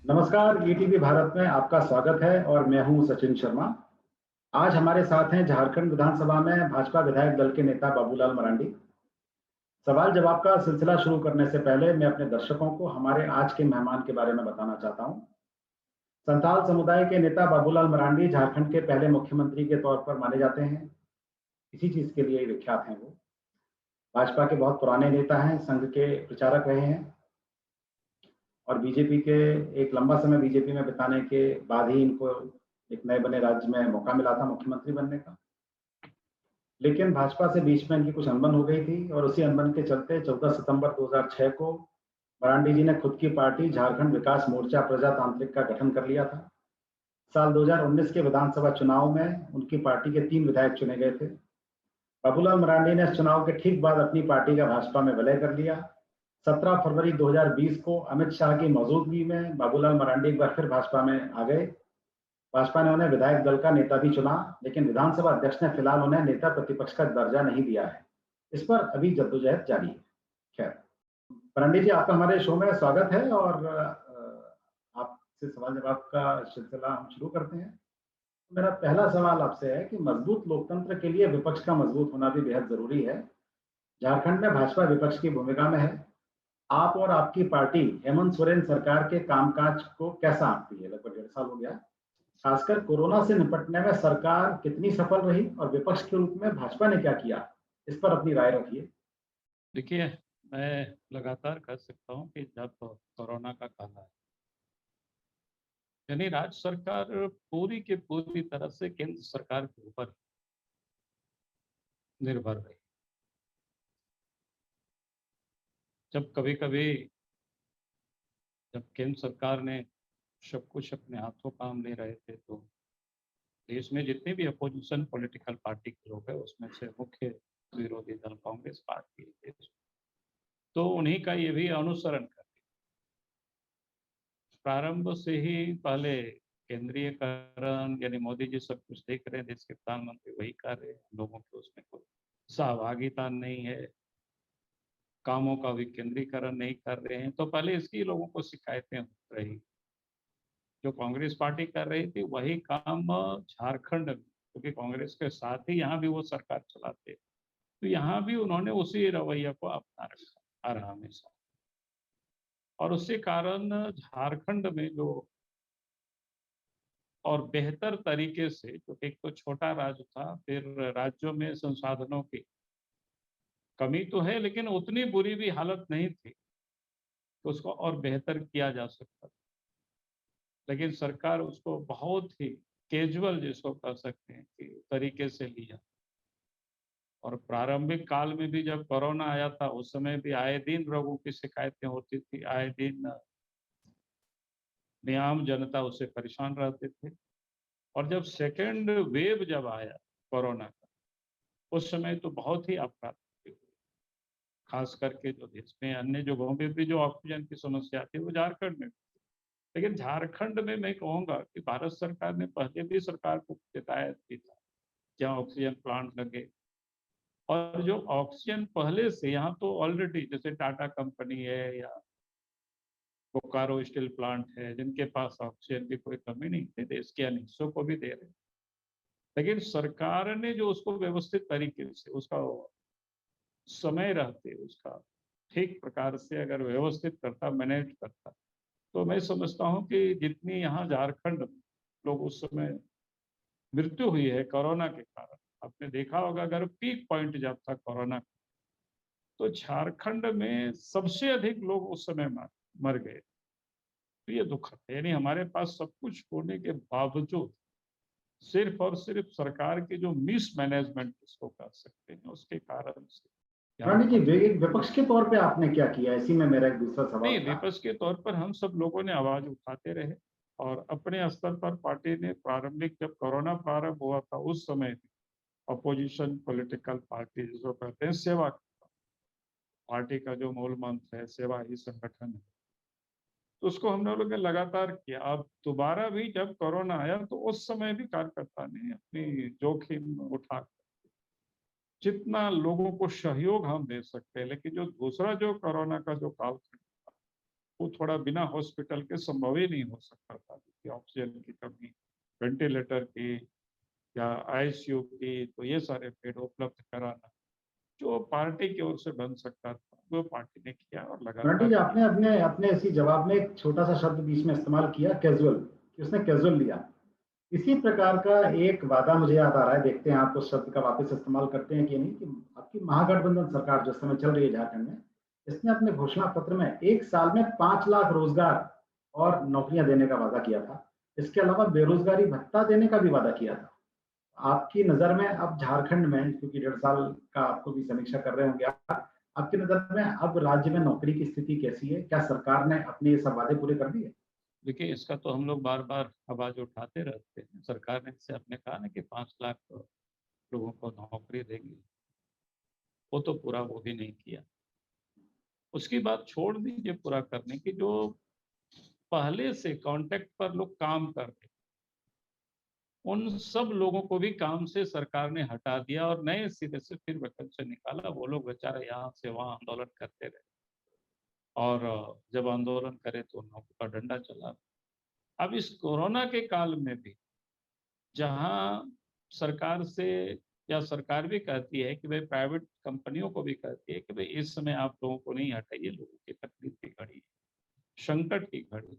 नमस्कार, ईटीवी भारत में आपका स्वागत है और मैं हूं सचिन शर्मा। आज हमारे साथ हैं झारखंड विधानसभा में भाजपा विधायक दल के नेता बाबूलाल मरांडी। सवाल जवाब का सिलसिला शुरू करने से पहले मैं अपने दर्शकों को हमारे आज के मेहमान के बारे में बताना चाहता हूं। संथाल समुदाय के नेता बाबूलाल मरांडी झारखंड के पहले मुख्यमंत्री के तौर पर माने जाते हैं। इसी चीज के लिए विख्यात हैं वो। भाजपा के बहुत पुराने नेता हैं, संघ के प्रचारक रहे हैं और बीजेपी के एक लंबा समय बीजेपी में बिताने के बाद ही इनको एक नए बने राज्य में मौका मिला था मुख्यमंत्री बनने का। लेकिन भाजपा से बीच में इनकी कुछ अनबन हो गई थी और उसी अनबन के चलते 14 सितंबर 2006 को मरांडी जी ने खुद की पार्टी झारखंड विकास मोर्चा प्रजातांत्रिक का गठन कर लिया था। साल 2019 के विधानसभा चुनाव में उनकी पार्टी के 3 विधायक चुने गए थे। बाबूलाल मरांडी ने इस चुनाव के ठीक बाद अपनी पार्टी का भाजपा में विलय कर लिया। 17 फरवरी 2020 को अमित शाह की मौजूदगी में बाबूलाल मरांडी एक बार फिर भाजपा में आ गए। भाजपा ने उन्हें विधायक दल का नेता भी चुना, लेकिन विधानसभा अध्यक्ष ने फिलहाल उन्हें नेता प्रतिपक्ष का दर्जा नहीं दिया है। इस पर अभी जद्दोजहद जारी है। खैर, मरांडी जी, आपका हमारे शो में स्वागत है और आपसे सवाल जवाब का सिलसिला हम शुरू करते हैं। मेरा पहला सवाल आपसे है कि मजबूत लोकतंत्र के लिए विपक्ष का मजबूत होना भी बेहद जरूरी है। झारखंड में भाजपा विपक्ष की भूमिका में है। आप और आपकी पार्टी हेमंत सोरेन सरकार के कामकाज को कैसा आंकती है? लगभग 1.5 साल हो गया। खासकर कोरोना से निपटने में सरकार कितनी सफल रही और विपक्ष के रूप में भाजपा ने क्या किया? इस पर अपनी राय रखिए। देखिए, मैं लगातार कह सकता हूँ कि जब कोरोना का काल आया, यानी राज्य सरकार पूरी की पूरी तरह से केंद्र सरकार के ऊपर निर्भर रही। जब कभी-कभी जब केंद्र सरकार ने सब कुछ अपने हाथों काम ले रहे थे, तो देश में जितने भी अपोजिशन पॉलिटिकल पार्टी के लोग हैं, उसमें से मुख्य विरोधी दल कांग्रेस पार्टी है, तो उन्हीं का ये भी अनुसरण कर प्रारंभ से ही पहले केंद्रीयकरण, यानी मोदी जी सब कुछ देख रहे हैं, देश के प्रधानमंत्री वही कर रहे हैं, लोगों की उसमें कोई सहभागिता नहीं है, कामों का विकेंद्रीकरण नहीं कर रहे हैं, तो पहले इसकी लोगों को शिकायतें हो रही। जो कांग्रेस पार्टी कर रही थी वही काम झारखंड में, क्योंकि कांग्रेस के साथ ही यहाँ भी वो सरकार चलाते, तो यहाँ भी उन्होंने उसी रवैया को अपना रखा हर हमेशा, और उसी कारण झारखंड में जो और बेहतर तरीके से, क्योंकि एक तो छोटा राज्य था, फिर राज्यों में संसाधनों की कमी तो है, लेकिन उतनी बुरी भी हालत नहीं थी, तो उसको और बेहतर किया जा सकता था। लेकिन सरकार उसको बहुत ही कैजुअल, जिसको कह सकते हैं, कि तरीके से लिया। और प्रारंभिक काल में भी जब कोरोना आया था, उस समय भी आए दिन लोगों की शिकायतें होती थी, आए दिन नियाम जनता उससे परेशान रहते थे। और जब सेकेंड वेव जब आया कोरोना का, उस समय तो बहुत ही अपराध हुए, खास करके जो देश में अन्य जगहों पे भी जो ऑक्सीजन की समस्या थी वो झारखंड में। लेकिन झारखंड में मैं कहूँगा कि भारत सरकार ने पहले भी सरकार को चेताया भी था, जहाँ ऑक्सीजन प्लांट लगे, और जो ऑक्सीजन पहले से यहाँ तो ऑलरेडी जैसे टाटा कंपनी है या बोकारो स्टील प्लांट है, जिनके पास ऑक्सीजन की कोई कमी नहीं थी, देश के अन्य हिस्सों को भी दे रहे। लेकिन सरकार ने जो उसको व्यवस्थित तरीके से, उसका समय रहते उसका ठीक प्रकार से अगर व्यवस्थित करता, मैनेज करता, तो मैं समझता हूँ कि जितनी यहाँ झारखंड में लोग उस समय मृत्यु हुई है कोरोना के कारण, आपने देखा होगा, अगर पीक पॉइंट जब था कोरोना, तो झारखंड में सबसे अधिक लोग उस समय मर गए। तो ये दुखद है, यानी हमारे पास सब कुछ होने के बावजूद सिर्फ और सिर्फ सरकार की जो मिस मैनेजमेंट जिसको कह सकते हैं, उसके कारण से यहाँ मरांडी जी, बहुत। विपक्ष के तौर पे आपने क्या किया? इसी में मेरा एक दूसरा सवाल नहीं, था। विपक्ष के तौर पर हम सब लोगों ने आवाज उठाते रहे, और अपने स्तर पर पार्टी ने प्रारंभिक जब कोरोना प्रारंभ हुआ था, उस समय अपोजिशन पॉलिटिकल पार्टी जिसको कहते हैं सेवा, पार्टी का जो मूल मंत्र है सेवा ही संगठन है, तो उसको हम लोगों ने लगातार किया। अब दोबारा भी जब कोरोना आया, तो उस समय भी कार्यकर्ता ने अपनी जोखिम उठा, जितना लोगों को सहयोग हम दे सकते हैं, लेकिन जो दूसरा जो कोरोना का जो कालखंड, वो थोड़ा बिना हॉस्पिटल के संभव ही नहीं हो सकता था, क्योंकि ऑक्सीजन की कमी, वेंटिलेटर की या आईसीयू की, तो ये सारे बेड उपलब्ध कराना जो पार्टी की ओर से बन सकता था, वो पार्टी ने किया और मराठी लगातार जी, किया। आपने अपने अपने इसी जवाब में एक छोटा सा शब्द बीच में इस्तेमाल किया, कैजुअल, कि उसने कैजुअल लिया। इसी प्रकार का एक वादा मुझे याद आ रहा है, देखते हैं आप उस शब्द का वापस इस्तेमाल करते हैं कि नहीं, कि आपकी महागठबंधन सरकार जो इस समय चल रही है झारखंड में, इसने अपने घोषणा पत्र में 1 साल में 5 लाख रोजगार और नौकरियां देने का वादा किया था। इसके अलावा बेरोजगारी भत्ता देने का भी वादा किया था। आपकी नज़र में अब झारखंड में, क्योंकि 1.5 साल का आपको भी समीक्षा कर रहे होंगे आप, आपकी नज़र में अब राज्य में नौकरी की स्थिति कैसी है? क्या सरकार ने अपने ये सब वादे पूरे कर दिए? देखिए, इसका तो हम लोग बार-बार आवाज़ उठाते रहते हैं। सरकार ने जैसे आपने कहा ना कि 5 लाख लोगों को नौकरी देंगे, वो तो पूरा वो भी नहीं किया। उसकी बात छोड़ दीजिए पूरा करने की, जो पहले से कॉन्ट्रैक्ट पर लोग काम कर रहे, उन सब लोगों को भी काम से सरकार ने हटा दिया और नए सिरे से फिर वैकेंसी निकाला। वो लोग बेचारे यहाँ से वहाँ आंदोलन करते रहे और जब आंदोलन करे तो उन लोगों का डंडा चला। अब इस कोरोना के काल में भी जहाँ सरकार से, या सरकार भी कहती है कि भाई प्राइवेट कंपनियों को भी कहती है कि भाई इस समय आप लोगों को नहीं हटाइए, लोगों की तकलीफ की घड़ी है, संकट की घड़ी।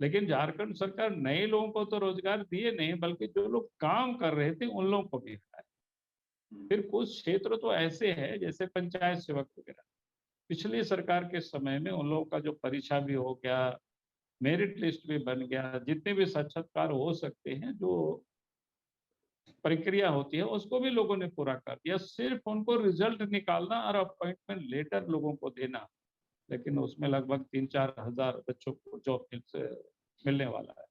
लेकिन झारखंड सरकार नए लोगों को तो रोजगार दिए नहीं, बल्कि जो लोग काम कर रहे थे उन लोगों को भी हटाए। फिर कुछ क्षेत्र तो ऐसे हैं जैसे पंचायत सेवक वगैरह, पिछली सरकार के समय में उन लोगों का जो परीक्षा भी हो गया, मेरिट लिस्ट भी बन गया, जितने भी साक्षात्कार हो सकते हैं, जो प्रक्रिया होती है, उसको भी लोगों ने पूरा कर दिया। सिर्फ उनको रिजल्ट निकालना और अपॉइंटमेंट लेटर लोगों को देना, लेकिन उसमें लगभग 3-4 हज़ार बच्चों को जॉब मिलने वाला है।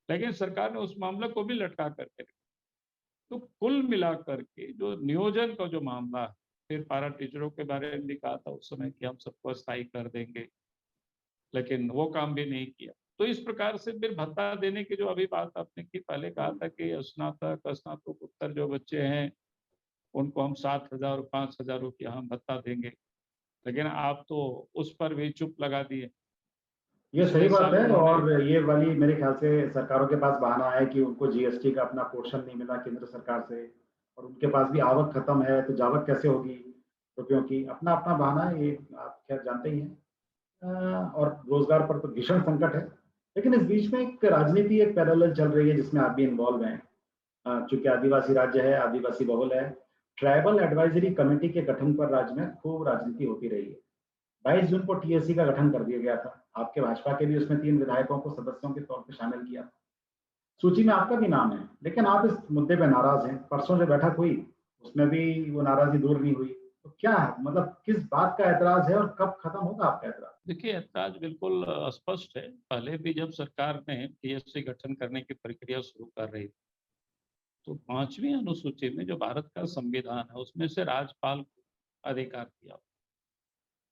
लेकिन सरकार ने उस मामले को भी लटका करके रखा। तो कुल मिलाकर के जो नियोजन का जो मामला है, फिर पारा टीचरों के बारे में भी कहा था उस समय कि हम सबको स्थायी कर देंगे, लेकिन वो काम भी नहीं किया। तो इस प्रकार से फिर भत्ता देने की जो अभी बात आपने की, पहले कहा था कि स्नातक, स्नातकोत्तर जो बच्चे हैं, उनको हम 7,000 5,000 रुपया हम भत्ता देंगे, लेकिन आप तो उस पर भी चुप लगा दिए। ये सही पिछले बात साल है, उन्होंने, और ये वाली मेरे ख्याल से सरकारों के पास बहाना है कि उनको जीएसटी का अपना पोर्शन नहीं मिला केंद्र सरकार से, और उनके पास भी आवक खत्म है, तो जावक कैसे होगी रुपयों की, अपना अपना बहाना है, ये आप खैर जानते ही हैं। और रोजगार पर तो भीषण संकट है। लेकिन इस बीच में एक राजनीति, एक पैरेलल चल रही है जिसमें आप भी इन्वॉल्व हैं। चूंकि आदिवासी राज्य है, आदिवासी बहुल है, ट्राइबल एडवाइजरी कमेटी के गठन पर राज्य में खूब राजनीति होती रही है। 22 जून को टीएससी का गठन कर दिया गया था। आपके भाजपा के भी उसमें 3 विधायकों को सदस्यों के तौर पर शामिल किया था। सूची में आपका भी नाम है, लेकिन आप इस मुद्दे पे नाराज हैं। परसों जो बैठक हुई, उसमें भी वो नाराजगी दूर नहीं हुई। तो क्या है, मतलब किस बात का ऐतराज है और कब खत्म होगा आपका ऐतराज? देखिए ऐतराज बिल्कुल स्पष्ट है। पहले भी जब सरकार ने टीएससी गठन करने की प्रक्रिया शुरू कर रही थी, तो 5वीं अनुसूची में जो भारत का संविधान है, उसमें से राज्यपाल को अधिकार दिया,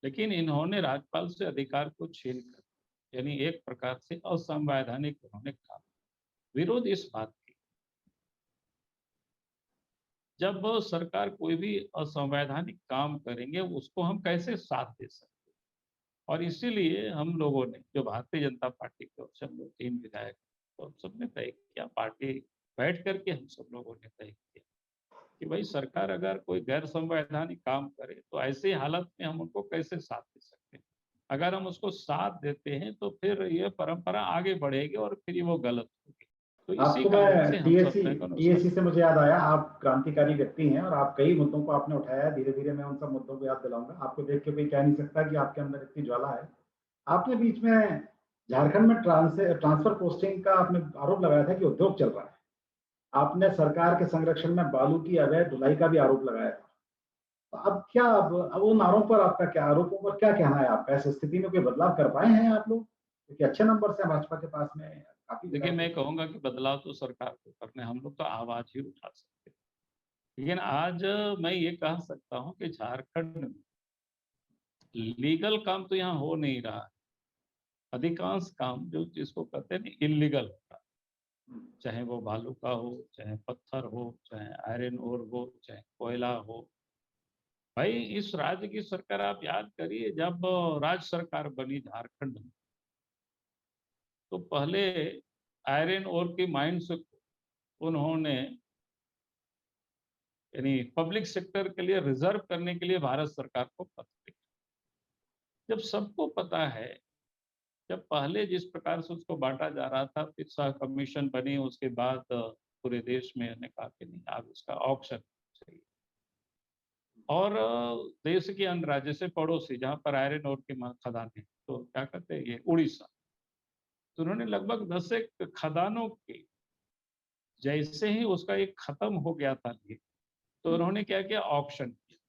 लेकिन इन्होंने राज्यपाल से अधिकार को छीन कर, यानी एक प्रकार से असंवैधानिक उन्होंने काम। विरोध इस बात की, जब सरकार कोई भी असंवैधानिक काम करेंगे, उसको हम कैसे साथ दे सकते हैं। और इसीलिए हम लोगों ने, जो भारतीय जनता पार्टी की ओर से हम लोग 3 विधायक, तो हम सबने तय किया, पार्टी बैठ करके हम सब लोगों ने तय किया कि भाई सरकार अगर कोई गैर संवैधानिक काम करे, तो ऐसी हालत में हम उनको कैसे साथ दे सकते हैं। अगर हम उसको साथ देते हैं तो फिर ये परंपरा आगे बढ़ेगी और फिर ये वो गलत होगी। तो इसी आपको कारण मैं से हम सब टीएससी ने कहा टीएससी से मुझे याद आया, आप क्रांतिकारी व्यक्ति हैं और आप कई मुद्दों को आपने उठाया है। धीरे-धीरे मैं उन सब मुद्दों को याद दिलाऊँगा। आपको देख के कोई कह नहीं सकता कि आपके अंदर इतनी ज्वाला है। आपने बीच में झारखंड में ट्रांसफर पोस्टिंग का आपने आरोप लगाया था कि उद्योग चल रहा है। आपने सरकार के संरक्षण में बालू की अवैध ढुलाई का भी आरोप लगाया था। तो अब क्या, अब उन आरोपों पर आपका क्या, आरोपों पर क्या कहना है आपका? इस स्थिति में कोई बदलाव कर पाए हैं आप लोग? क्योंकि अच्छे नंबर से भाजपा के पास में काफ़ी देखिए, विधायक मैं हैं। कहूँगा कि बदलाव तो सरकार को करना है, हम लोग तो आवाज़ ही उठा सकते हैं। लेकिन आज मैं ये कह सकता हूँ कि झारखंड में लीगल काम तो यहाँ हो नहीं रहा है। अधिकांश काम जो जिसको कहते हैं ना इल्लीगल हो रहा है। हुँ। चाहे वो बालू का हो, चाहे पत्थर हो, चाहे आयरन ओर हो, चाहे कोयला हो, भाई इस राज्य की सरकार आप याद करिए, जब राज्य सरकार बनी झारखंड में, तो पहले आयरन ओर की माइंस उन्होंने यानी पब्लिक सेक्टर के लिए रिजर्व करने के लिए भारत सरकार को पत्र लिखा। जब सबको पता है, जब पहले जिस प्रकार से उसको बांटा जा रहा था, फिर सह कमीशन बनी, उसके बाद पूरे देश में ने कहा कि नहीं, अब इसका ऑक्शन चाहिए। और देश के अन्य राज्य से पड़ोसी जहां पर आयरन ओर की खदानें, तो क्या कहते हैं ये उड़ीसा, तो उन्होंने लगभग 10 एक खदानों के, जैसे ही उसका एक खत्म हो गया था ये, तो उन्होंने क्या किया, ऑक्शन किया।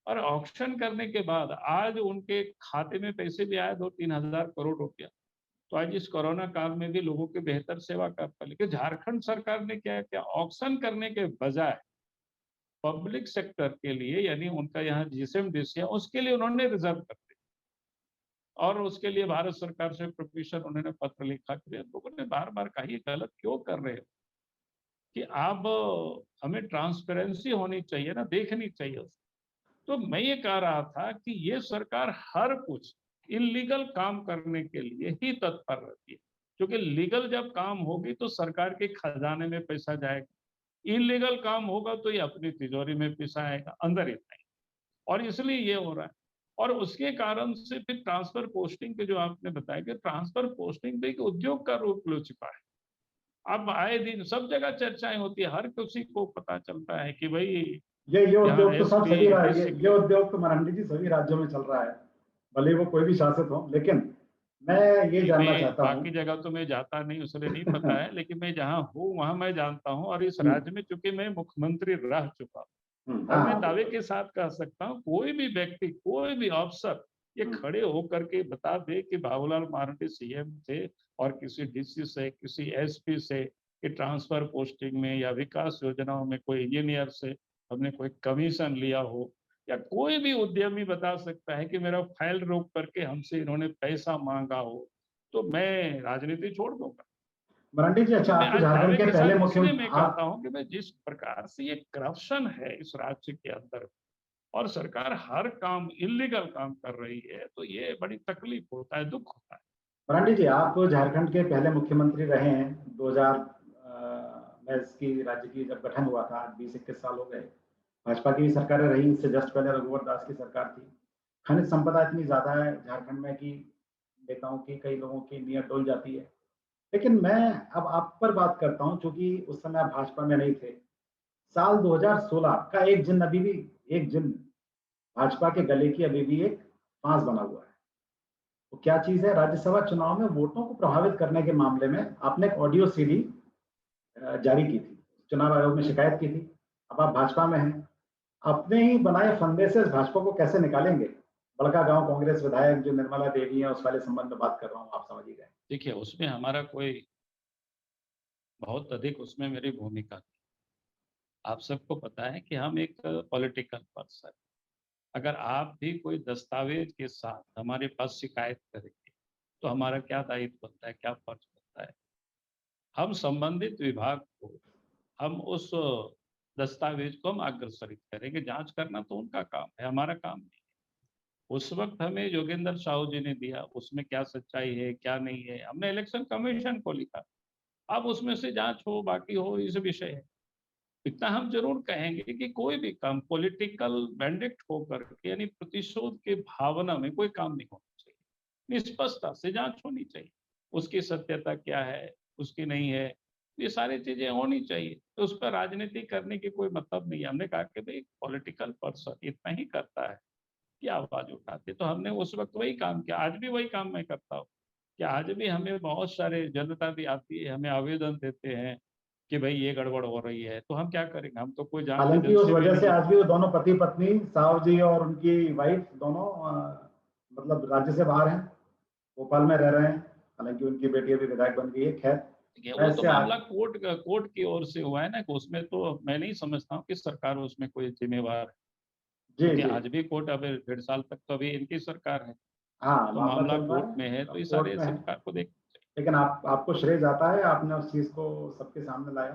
और ऑक्शन करने के बाद आज उनके खाते में पैसे भी आए 2-3 हजार करोड़ रुपया। तो आज इस कोरोना काल में भी लोगों की बेहतर सेवा कर पा। लेकिन झारखंड सरकार ने क्या किया, ऑक्शन करने के बजाय पब्लिक सेक्टर के लिए, यानी उनका यहाँ जीएसएमडीसी है, उसके लिए उन्होंने रिजर्व कर दिया। और उसके लिए भारत सरकार से परमिशन उन्होंने पत्र लिखा कि लोगों ने बार बार कहा ये गलत क्यों कर रहे हो, कि आप हमें ट्रांसपेरेंसी होनी चाहिए ना, देखनी चाहिए उसको। तो मैं ये कह रहा था कि ये सरकार हर कुछ इलीगल काम करने के लिए ही तत्पर रहती है, क्योंकि लीगल जब काम होगी तो सरकार के खजाने में पैसा जाएगा, इलीगल काम होगा तो ये अपनी तिजोरी में पिसाएगा, अंदर ही नहीं। और इसलिए ये हो रहा है। और उसके कारण से फिर ट्रांसफर पोस्टिंग के जो आपने बताया कि ट्रांसफर पोस्टिंग भी एक उद्योग का रूप ले चुका है। अब आए दिन सब जगह चर्चाएं होती है, हर किसी को पता चलता है कि भाई ये यहाँ उद्योग तो सब एसपी सभी डीसीपी। ये उद्योग तो मरांडी जी सभी राज्यों में चल रहा है, भले वो कोई भी शासित हो। लेकिन मैं ये नहीं, जानना मैं चाहता हूँ। बाकी जगह तो मैं जाता नहीं, उसलिए नहीं पता है, लेकिन मैं जहाँ हूँ वहां मैं जानता हूँ। और इस राज्य में चूंकि मैं मुख्यमंत्री रह चुका हूँ, और हाँ मैं हाँ दावे बिल्कुल। के साथ कह सकता हूँ, कोई भी व्यक्ति, कोई भी अफसर ये हम्म, खड़े होकर के बता दे कि बाबूलाल मरांडी सीएम थे और किसी डीसी से, किसी एसपी से कि ट्रांसफर पोस्टिंग में या विकास योजनाओं में कोई इंजीनियर से हमने कोई कमीशन लिया हो, या कोई भी उद्यमी बता सकता है कि मेरा फाइल रोक करके हमसे इन्होंने पैसा मांगा हो, तो मैं राजनीति छोड़ दूंगा। मरांडी जी, क्योंकि अच्छा मैं आप तो आज झारखंड दावे के के पहले साथ इसलिए मुख्यमंत्री मैं कहता आप। हूं कि मैं जिस प्रकार से ये करप्शन है इस राज्य के अंदर, और सरकार हर काम इलीगल काम कर रही है, तो ये बड़ी तकलीफ होता है, दुख होता है। मरांडी जी, आप झारखंड के पहले मुख्यमंत्री रहे हैं। 2000 में इसकी राज्य की जब गठन हुआ था, 20-21 साल हो गए। भाजपा की भी सरकारें रही, इससे जस्ट पहले रघुवर दास की सरकार थी। खनिज संपदा इतनी ज्यादा है झारखंड में कि नेताओं की, कई लोगों की नीयत डोल जाती है। लेकिन मैं अब आप पर बात करता हूं, क्योंकि उस समय आप भाजपा में नहीं थे। साल 2016 का एक जिन अभी भी, एक जिन भाजपा के गले की अभी भी एक फांस बना हुआ है। वो क्या चीज है, राज्यसभा चुनाव में वोटों को प्रभावित करने के मामले में आपने एक ऑडियो सीडी जारी की थी, चुनाव आयोग में शिकायत की थी। अब आप भाजपा में हैं, अपने ही बनाए फंदे से इस भाजपा को कैसे निकालेंगे? बड़का गांव कांग्रेस विधायक जो निर्मला देवी है, उस वाले संबंध में बात कर रहा हूँ, आप समझ ही गए। देखिए, उसमें हमारा कोई बहुत अधिक उसमें मेरी भूमिका नहीं। आप सबको पता है कि हम एक पॉलिटिकल पर्सन, अगर आप भी कोई दस्तावेज के साथ हमारे पास शिकायत करेंगे, तो हमारा क्या दायित्व बनता है, क्या फर्ज बनता है? हम संबंधित विभाग को, हम उस दस्तावेज को हम अग्रसरित करेंगे। जांच करना तो उनका काम है, हमारा काम नहीं। उस वक्त हमें योगेंद्र साहू जी ने दिया, उसमें क्या सच्चाई है क्या नहीं है, हमने इलेक्शन कमीशन को लिखा। अब उसमें से जांच हो बाकी हो, इस विषय है। इतना हम जरूर कहेंगे कि कोई भी काम पॉलिटिकल मैंडेट होकर के, यानी प्रतिशोध के भावना में कोई काम नहीं होना चाहिए। निष्पक्षता से जांच होनी चाहिए, उसकी सत्यता क्या है, उसकी नहीं है, ये सारी चीजें होनी चाहिए। तो उस पर राजनीति करने की कोई मतलब नहीं है। हमने कहा कि भाई पॉलिटिकल पर्सन इतना ही करता है कि आवाज उठाते, तो हमने उस वक्त वही काम किया, आज भी वही काम मैं करता हूँ। कि आज भी हमें बहुत सारे जनता भी आती है, हमें आवेदन देते हैं कि भाई ये गड़बड़ हो रही है, तो हम क्या करेंगे, हम तो कोई जांच हालांकि उस एजेंसी भी वजह से नहीं है। आज भी वो दोनों पति पत्नी, साहब जी और उनकी वाइफ दोनों मतलब राज्य से बाहर हैं, भोपाल में रह रहे हैं। हालांकि उनकी बेटी अभी विधायक बन गई है। खैर, देखिए, मैं वो तो इससे मामला कोर्ट की ओर से हुआ है ना, कि उसमें तो मैं नहीं समझता हूँ कि सरकार उसमें कोई जिम्मेवार है। जी क्योंकि जी। आज भी कोर्ट, अभी 1.5 साल तक तो अभी इनकी सरकार है, हाँ, तो मामला मामला चल रहा कोर्ट है, में है, तो अब ये कोर्ट सारे में है। सरकार को देख। लेकिन आपको श्रेय जाता है, आपने उस चीज को सबके सामने लाया।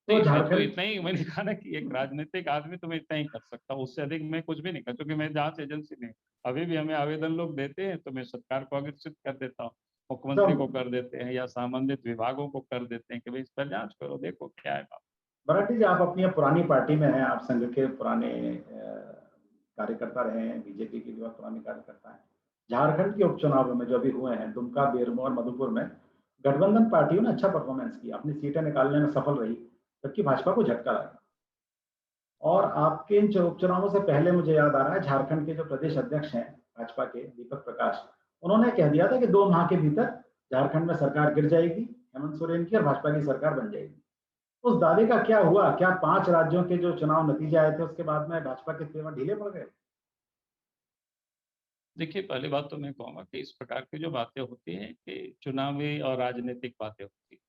तो नहीं, मैं तो झारखंड इतना ही मैंने कहा ना कि एक राजनीतिक आदमी तो मैं इतना ही कर सकता हूँ, उससे अधिक मैं कुछ भी नहीं कर, क्योंकि मैं जांच एजेंसी नहीं। अभी भी हमें आवेदन लोग देते हैं तो मैं सरकार को अग्रेसित कर देता हूँ, मुख्यमंत्री को तो कर देते हैं या संबंधित विभागों को कर देते हैं कि भाई इस पर जांच करो, देखो क्या है बात। मराठी जी, आप अपनी पुरानी पार्टी में हैं, आप संघ के पुराने कार्यकर्ता रहे हैं, बीजेपी के भी बहुत पुराने कार्यकर्ता हैं। झारखंड के उपचुनाव में जो अभी हुए हैं, दुमका, बेरमो और मधुपुर में गठबंधन पार्टियों ने अच्छा परफॉर्मेंस किया, अपनी सीटें निकालने में सफल रही, जबकि भाजपा को झटका लगा। और आपके इन उपचुनावों से पहले मुझे याद आ रहा है, झारखंड के जो प्रदेश अध्यक्ष हैं भाजपा के, दीपक प्रकाश, उन्होंने कह दिया था कि 2 माह के भीतर झारखंड में सरकार गिर जाएगी, हेमंत सोरेन की, और भाजपा की सरकार बन जाएगी। उस दावे का क्या हुआ? क्या 5 राज्यों के जो चुनाव नतीजे आए थे उसके बाद में भाजपा के तेवर ढीले पड़ गए? देखिए, पहली बात तो मैं कहूँगा कि इस प्रकार की जो बातें होती हैं कि चुनावी और राजनीतिक बातें होती हैं।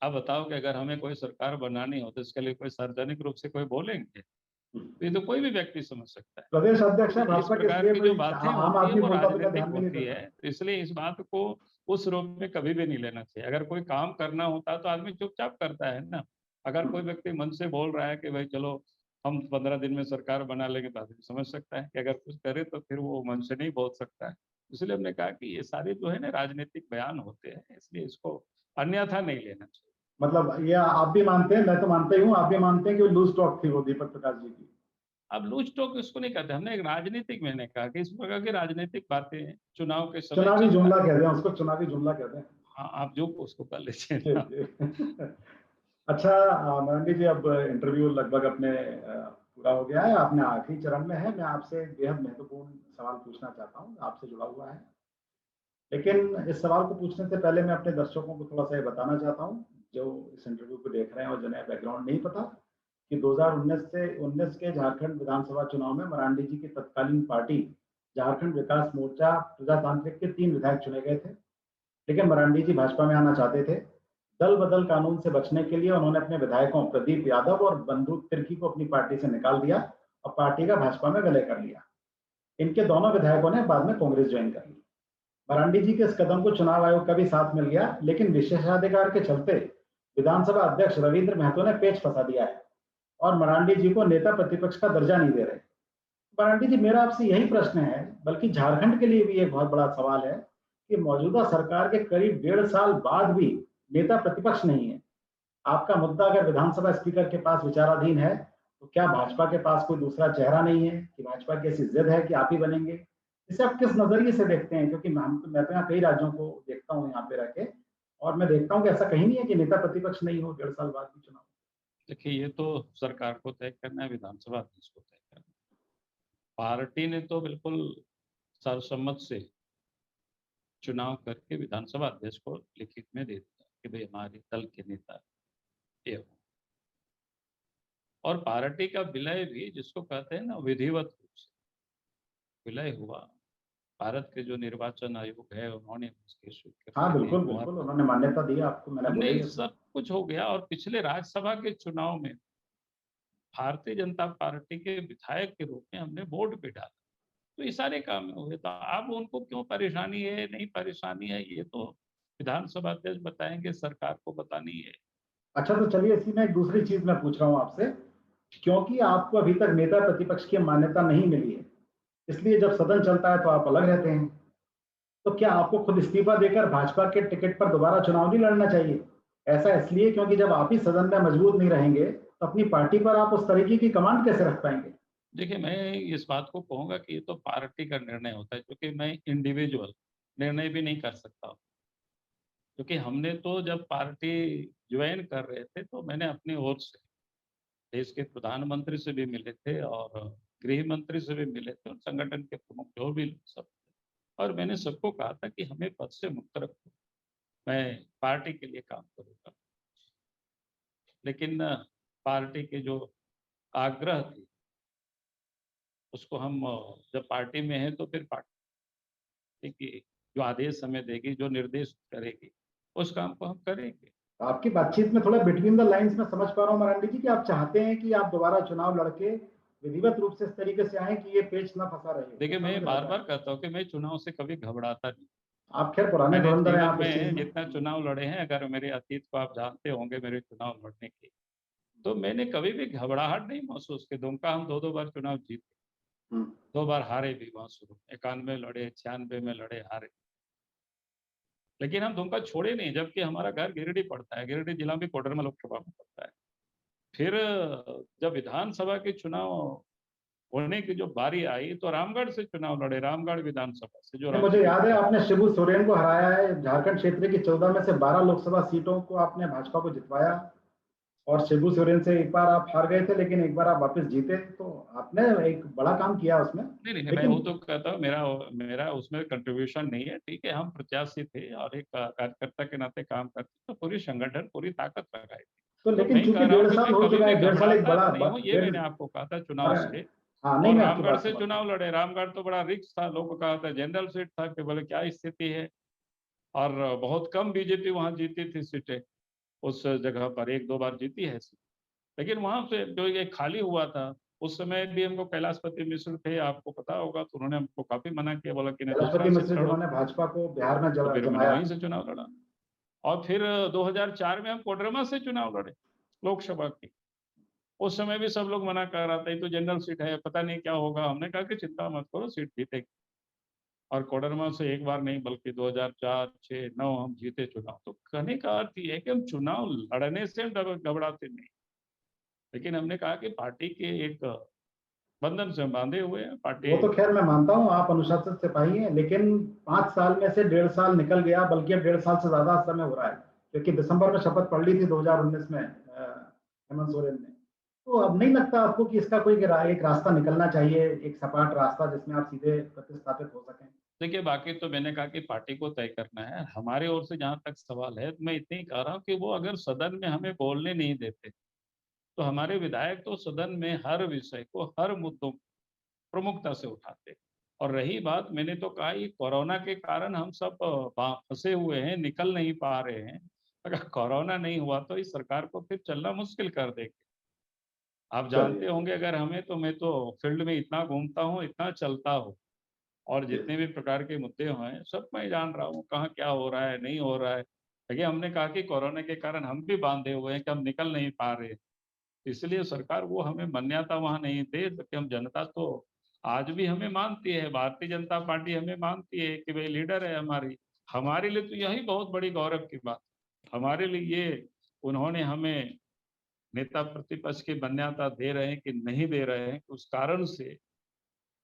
आप बताओ कि अगर हमें कोई सरकार बनानी हो तो इसके लिए कोई सार्वजनिक रूप से कोई बोलेंगे? तो ये तो कोई भी व्यक्ति समझ सकता है। प्रदेश अध्यक्ष है तो इस भाजपा के, प्रकार इसलिए की जो कोई बातें आम होती है आदमी वो बोलता तो मैं राजनीतिक ध्यान भी नहीं होती देता। है, तो इसलिए इस बात को उस रूप में कभी भी नहीं लेना चाहिए। अगर कोई काम करना होता तो आदमी चुपचाप करता है ना। अगर कोई व्यक्ति मन से बोल रहा है कि भाई चलो हम 15 दिन में सरकार बना लेंगे, तो आदमी समझ सकता है कि अगर कुछ करे तो फिर वो मन से नहीं बोल सकता है। इसलिए हमने कहा कि ये सारे जो है ना राजनीतिक बयान होते हैं, इसलिए इसको अन्यथा नहीं लेना चाहिए। मतलब ये आप भी मानते हैं, मैं तो मानता ही हूँ, आप भी मानते हैं कि लूज टॉक थी वो दीपक प्रकाश जी की? अब लूज टॉक इसको नहीं कहते, हमने एक राजनीतिक, मैंने कहा कि इस प्रकार की राजनीतिक बातें चुनाव के समय चुनावी चल रहा जुमला है। कहते हैं उसको, चुनावी जुमला कहते हैं। हाँ, आप जो उसको कर लीजिए जी, ना। जी। अच्छा, मरंडी जी, अब इंटरव्यू लगभग अपने पूरा हो गया है, आपने आखिरी चरण में है। मैं आपसे एक बेहद महत्वपूर्ण सवाल पूछना चाहता हूँ, आपसे जुड़ा हुआ है। लेकिन इस सवाल को पूछने से पहले मैं अपने दर्शकों को थोड़ा सा ये बताना चाहता हूँ, जो इस इंटरव्यू को देख रहे हैं और जिन्हें बैकग्राउंड नहीं पता, कि 2019 के झारखंड विधानसभा चुनाव में मरांडी जी की तत्कालीन पार्टी झारखंड विकास मोर्चा प्रजातांत्रिक के 3 विधायक चुने गए थे। लेकिन मरांडी जी भाजपा में आना चाहते थे। दल बदल कानून से बचने के लिए उन्होंने अपने विधायकों प्रदीप यादव और बंदूक तिर्की को अपनी पार्टी से निकाल दिया और पार्टी का भाजपा में विलय कर लिया। इनके दोनों विधायकों ने बाद में कांग्रेस ज्वाइन कर ली। मरांडी जी के इस कदम को चुनाव आयोग का भी साथ मिल गया, लेकिन विशेषाधिकार के चलते विधानसभा अध्यक्ष रविंद्र महतो ने पेच फंसा दिया है और मरांडी जी को नेता प्रतिपक्ष का दर्जा नहीं दे रहे। मरांडी जी, मेरा आपसे यही प्रश्न है, बल्कि झारखंड के लिए भी एक बहुत बड़ा सवाल है, कि मौजूदा सरकार के करीब 1.5 साल बाद भी नेता प्रतिपक्ष नहीं है। आपका मुद्दा अगर विधानसभा स्पीकर के पास विचाराधीन है, तो क्या भाजपा के पास कोई दूसरा चेहरा नहीं है, कि भाजपा की ऐसी जिद है कि आप ही बनेंगे? इसे आप किस नजरिए से देखते हैं? क्योंकि मैं तो यहाँ कई राज्यों को देखता हूँ यहाँ पे रह के, और मैं देखता हूँ कि ऐसा कहीं नहीं है कि नेता प्रतिपक्ष नहीं हो 1.5 साल बाद भी चुनाव। देखिए, ये तो सरकार को तय करना है, विधानसभा अध्यक्ष को तय करना है। पार्टी ने तो बिल्कुल सर्वसम्मत से चुनाव करके विधानसभा अध्यक्ष को लिखित में दे दिया कि भाई हमारे दल के नेता ये हो। और पार्टी का विलय भी जिसको कहते हैं ना विधिवत रूप से विलय हुआ। भारत के जो निर्वाचन आयोग है उन्होंने उसकी हाँ, स्वीकृति दी, बिल्कुल मुहर बिल्कुल, लगा। उन्होंने मान्यता दी, आपको मैंने बोला नहीं, ही है सब। सब कुछ हो गया। और पिछले राज्यसभा के चुनाव में भारतीय जनता पार्टी के विधायक के रूप में हमने वोट भी डाला। तो ये सारे काम हुए, तो अब उनको क्यों परेशानी है, नहीं परेशानी है, ये तो विधानसभा अध्यक्ष बताएंगे, सरकार को बतानी है। अच्छा, तो चलिए इसी में एक दूसरी चीज मैं पूछ रहा हूँ आपसे, क्योंकि आपको अभी तक नेता प्रतिपक्ष की मान्यता नहीं मिली है, इसलिए जब सदन चलता है तो आप अलग रहते हैं। तो क्या आपको खुद इस्तीफा देकर भाजपा के टिकट पर दोबारा चुनाव नहीं लड़ना चाहिए? ऐसा इसलिए क्योंकि जब आप ही सदन में मजबूत नहीं रहेंगे, तो अपनी पार्टी पर आप उस तरीके की कमांड कैसे रख पाएंगे? देखिए, मैं इस बात को कहूंगा कि ये तो पार्टी का निर्णय होता है, क्योंकि मैं इंडिविजुअल निर्णय भी नहीं कर सकता हूँ। क्योंकि हमने तो जब पार्टी ज्वाइन कर रहे थे तो मैंने अपनी ओर से देश के प्रधानमंत्री से भी मिले थे और गृह मंत्री से भी मिले थे और संगठन के प्रमुख जो भी लोग सब थे, और मैंने सबको कहा था कि हमें पद से मुक्त रखो, मैं पार्टी के लिए काम करूंगा। लेकिन पार्टी के जो आग्रह थी उसको हम जब पार्टी में है तो फिर पार्टी की जो आदेश हमें देगी, जो निर्देश करेगी, उस काम को हम करेंगे। आपकी बातचीत में थोड़ा बिटवीन द लाइंस में समझ पा रहा हूँ मरांडी जी, कि आप चाहते हैं कि आप दोबारा चुनाव लड़के विधिवत रूप से इस तरीके से आए कि ये पेच ना फंसा रहे, देखिए, ऐसा मैं मुझे बार लग रहा बार है। कहता हूँ कि मैं चुनाव से कभी घबराता नहीं। आप खैर पुराने मैंने धुरंधर हैं जीवन आप इस चीज में में। जितना चुनाव लड़े हैं, अगर मेरे अतीत को आप जानते होंगे मेरे चुनाव लड़ने की, तो मैंने कभी भी घबराहट नहीं महसूस की। दुमका हम 2-2 बार चुनाव जीते, हम्म, 2 बार हारे भी वहाँ शुरू में, 91 लड़े, 96 में लड़े, हारे। लेकिन हम दुमका छोड़े नहीं, जबकि हमारा घर गिरिडीह पड़ता है, गिरिडीह जिला भी कोडरमा लोकसभा में पड़ता है। फिर जब विधानसभा के चुनाव होने की जो बारी आई, तो रामगढ़ से चुनाव लड़े, रामगढ़ विधानसभा से, जो नहीं, मुझे राजनीतिक याद है दल। आपने शिबू सोरेन को हराया है। झारखंड क्षेत्र की 14 में से 12 लोकसभा सीटों को आपने भाजपा को जितवाया, और शिबू सोरेन से एक बार आप हार गए थे, लेकिन एक बार आप वापस जीते, तो आपने एक बड़ा काम किया उसमें। नहीं नहीं, मैं लेकिन वो तो कहता हूँ, मेरा मेरा उसमें कंट्रीब्यूशन नहीं है। ठीक है, हम प्रत्याशी थे और एक कार्यकर्ता के नाते काम करते, तो पूरी संगठन पूरी ताकत लगाई थी। तो तो लेकिन मैं चूंकि कह रहा हूँ डेढ़ कि साल मैं हो कभी चुका भी है, डेढ़ साल एक घबराता बड़ा नहीं हूँ, ये डेढ़। मैंने आपको कहा था चुनाव से। हाँ, नहीं, और मैं आपकी रामगढ़ बात से समझ रहा चुनाव लड़े, रामगढ़ तो बड़ा रिक्स था, लोगों को कहा था जनरल सीट था, कि बोले क्या स्थिति है। और बहुत कम बीजेपी वहां जीती थी सीटें, उस जगह पर 1-2 बार जीती है सीट। लेकिन वहां से जो ये खाली हुआ था, उस समय भी हमको कैलाशपति मिश्र थे, आपको पता होगा, तो उन्होंने हमको काफी मना किया, बोला कि नहीं, दूसरा कैलाशपति सीट मिश्र लड़ो। जिन्होंने भाजपा को बिहार में तो फिर मैंने जमाया। वहीं से चुनाव लड़ा। और फिर 2004 में हम कोडरमा से चुनाव लड़े, लोकसभा की। उस समय भी सब लोग मना कर रहा था, ये तो जनरल सीट है, पता नहीं क्या होगा। हमने कहा कि चिंता मत करो, सीट जीतेगी। और कोडरमा से एक बार नहीं, बल्कि 2004, 6, 9 हम जीते चुनाव। तो कहने का अर्थ ये है कि हम चुनाव लड़ने से हम घबराते नहीं, लेकिन हमने कहा कि पार्टी के एक बंधन से हम बांधे हुए हैं, वो पार्टी। तो खैर मैं मानता हूँ आप अनुशासित सिपाही हैं, लेकिन 5 साल में से डेढ़ साल निकल गया, बल्कि अब डेढ़ साल से ज्यादा समय हो रहा है, क्योंकि दिसंबर में शपथ पढ़ ली थी 2019 में हेमंत सोरेन ने। तो अब नहीं लगता आपको कि इसका कोई एक रास्ता निकलना चाहिए, एक सपाट रास्ता जिसमें आप सीधे प्रतिस्थापित हो सकें? देखिए, बाकी तो मैंने कहा कि पार्टी को तय करना है। हमारे ओर से जहां तक सवाल है, तो मैं इतनी कह रहा हूँ कि वो अगर सदन में हमें बोलने नहीं देते, तो हमारे विधायक तो सदन में हर विषय को, हर मुद्दों को प्रमुखता से उठाते। और रही बात, मैंने तो कहा कि कोरोना के कारण हम सब फंसे हुए हैं, निकल नहीं पा रहे हैं। अगर कोरोना नहीं हुआ तो इस सरकार को फिर चलना मुश्किल कर देगी। आप जानते चलिए। होंगे, अगर हमें, तो मैं तो फील्ड में इतना घूमता हूँ, इतना चलता हूँ, और जी। जितने भी प्रकार के मुद्दे हैं सब मैं जान रहा हूँ, कहाँ क्या हो रहा है, नहीं हो रहा है। देखिए, हमने कहा कि कोरोना के कारण हम भी बांधे हुए हैं, कि हम निकल नहीं पा रहे। इसलिए सरकार वो हमें मान्यता वहां नहीं दे सके। हम जनता तो आज भी हमें मानती है, भारतीय जनता पार्टी हमें मानती है कि भाई लीडर है हमारी। हमारे लिए तो यही बहुत बड़ी गौरव की बात। हमारे लिए ये, उन्होंने हमें नेता प्रतिपक्ष की मान्यता दे रहे हैं कि नहीं दे रहे हैं, उस कारण से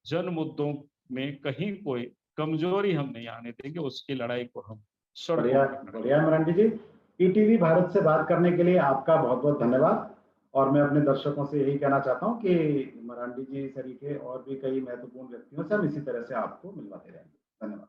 जन मुद्दों में कहीं कोई कमजोरी हम नहीं आने देंगे। उसकी लड़ाई को हम सड़कों बढ़िया, पर लड़ेंगे। बढ़िया मरांडी जी। ईटीवी भारत से बात करने के लिए आपका बहुत बहुत धन्यवाद। और मैं अपने दर्शकों से यही कहना चाहता हूँ कि मरांडी जी सरीखे और भी कई महत्वपूर्ण व्यक्तियों से हम इसी तरह से आपको मिलवाते रहेंगे। धन्यवाद।